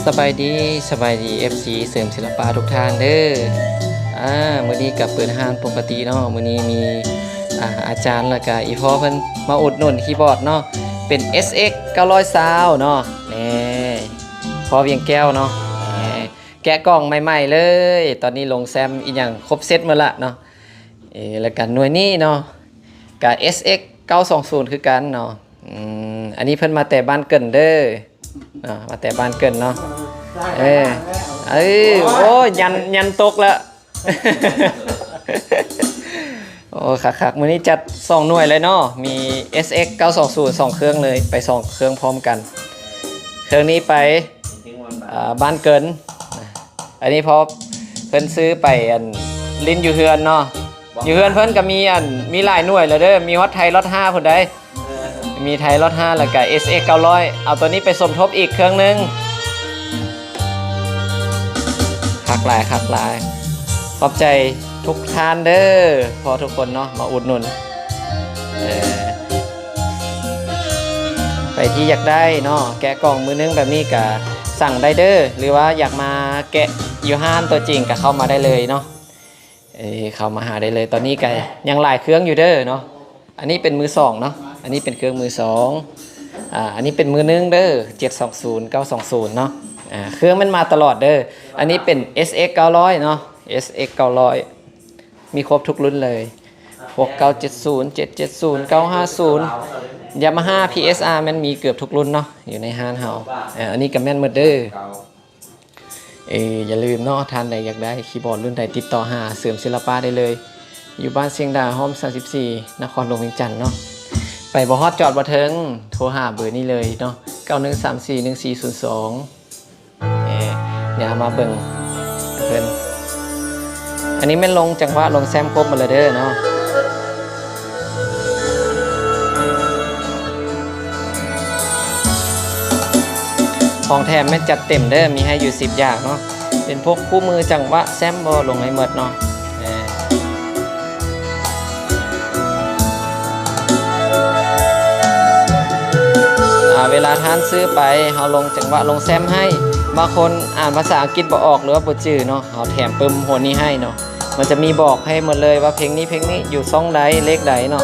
สบายดีFC เสริมศิลปะทุกท่านเด้อมื้อนี้กับเปิดห้างปกติเนาะมื้อนี้มีอาจารย์แล้วก็อีพ่อเพิ่นมาอุดหนุนคีย์บอร์ดเนาะเป็น SX 920เนาะนี่พอเวียงแก้วเนาะแกะกล่องใหม่ๆเลยตอนนี้ลงแซมอีหยังครบเซตหมดละเนาะแล้วกันหน่วยนี้เนาะกับ SX 920คือกันเนาะอันนี้เพิ่นมาแต่บ้านเกินเด้อมาแต่บ้านเกินเนาะโอ้ยันตกแล้ว โอ้คักๆมื้อนี้จัด2หน่วยเลยเนาะมี SX 920 2เครื่องเลยไป2เครื่องพร้อมกันเครื่องนี้ไปบ้านเกินอันนี้พอเพิ่นซื้อไปลิ้นอยู่เฮือนเนาะอยู่เฮือนเพิ่นก็มีหลายหน่วยแล้วเด้อมีฮอตไทยรถ5พุ่นได้มีไทยรถ5แล้วก็ SX 900เอาตัวนี้ไปสมทบอีกเครื่องนึงคักหลายขอบใจทุกท่านเด้อพอทุกคนเนาะมาอุดหนุนไปที่อยากได้เนาะแกะกล่องมือนึงแบบนี้ก็สั่งได้เด้อหรือว่าอยากมาแกะอยู่ห้านตัวจริงก็เข้ามาได้เลยเนาะเข้ามาหาได้เลยตอนนี้ก็ยังหลายเครื่องอยู่เด้อเนาะอันนี้เป็นมือ2เนาะอันนี้เป็นเครื่องมือ2อันนี้เป็นมือนึงเด้อ720 920เนาะเครื่องมันมาตลอดเด้ออันนี้เป็น SX 900เนาะ SX 900มีครบทุกรุ่นเลย6970 770 950 Yamaha PSR มันมีเกือบทุกรุ่นเนาะอยู่ในห้างเฮาอันนี้ก็แม่นหมดเด้ออย่าลืมเนาะท่านใดอยากได้คีย์บอร์ดรุ่นใดติดต่อหาเสริมศิลปะได้เลยอยู่บ้านเชียงดาห้อม34นครหลวงเวียงจันทน์เนาะไปบ่ฮอดจอดบ่ถึงโทรหาเบอร์นี้เลยเนาะ91341402เดี๋ยวมาเบิ่งเพิ่นอันนี้แม่นลงจังหวะลงแซมครบหมดเลยเด้อเนาะของแถมแม่นจัดเต็มเด้อมีให้อยู่10อย่างเนาะเป็นพวกคู่มือจังหวะแซมบ่ลงให้หมดเนาะเวลาท่านซื้อไปเราลงจังหวะลงแซมให้บางคนอ่านภาษาอังกฤษบ่ออกหรือว่าบ่จื้อเนาะเราแถมปึ้มหัวนี้ให้เนาะมันจะมีบอกให้หมดเลยว่าเพลงนี้อยู่ซ่องใดเลขใดเนาะ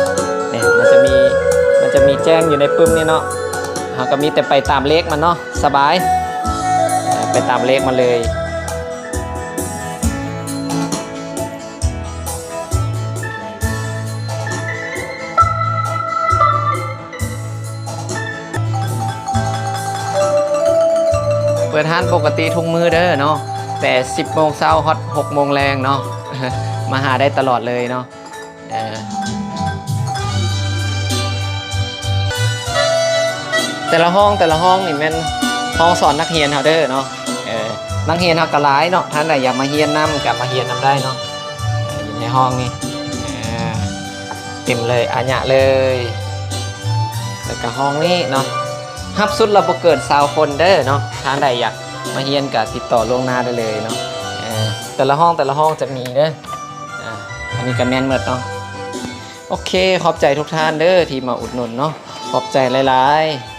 เนี่ยมันจะมีแจ้งอยู่ในปึ้มนี่เนาะเราก็มีแต่ไปตามเลขมันเนาะสบายไปตามเลขมาเลยเปิดห้านปกติทุกมื้อเด้อเนาะแต่10 โมงเช้าฮอต6 โมงแรงเนาะ มาหาได้ตลอดเลยเนาะแต่ละห้องนี่แม่นห้องสอนนักเรียนเฮาเด้อเนาะนักเรียนเฮาก็หลายเนาะท่านใดอยากมาเรียนนำก็มาเรียนนำได้เนาะอยู่ในห้องนี่เต็มเลยอาญะเลยแล้วก็ห้องนี้เนาะฮับสุดเราบ่เกิน20 คนเด้อเนาะท่านใดอยากมาเรียนก็ติดต่อล่วงหน้าได้เลยเนาะแต่ละห้องจะมีเด้ออันนี้ก็แม่นหมดเนาะโอเคขอบใจทุกท่านเด้อที่มาอุดหนุนเนาะขอบใจหลายๆ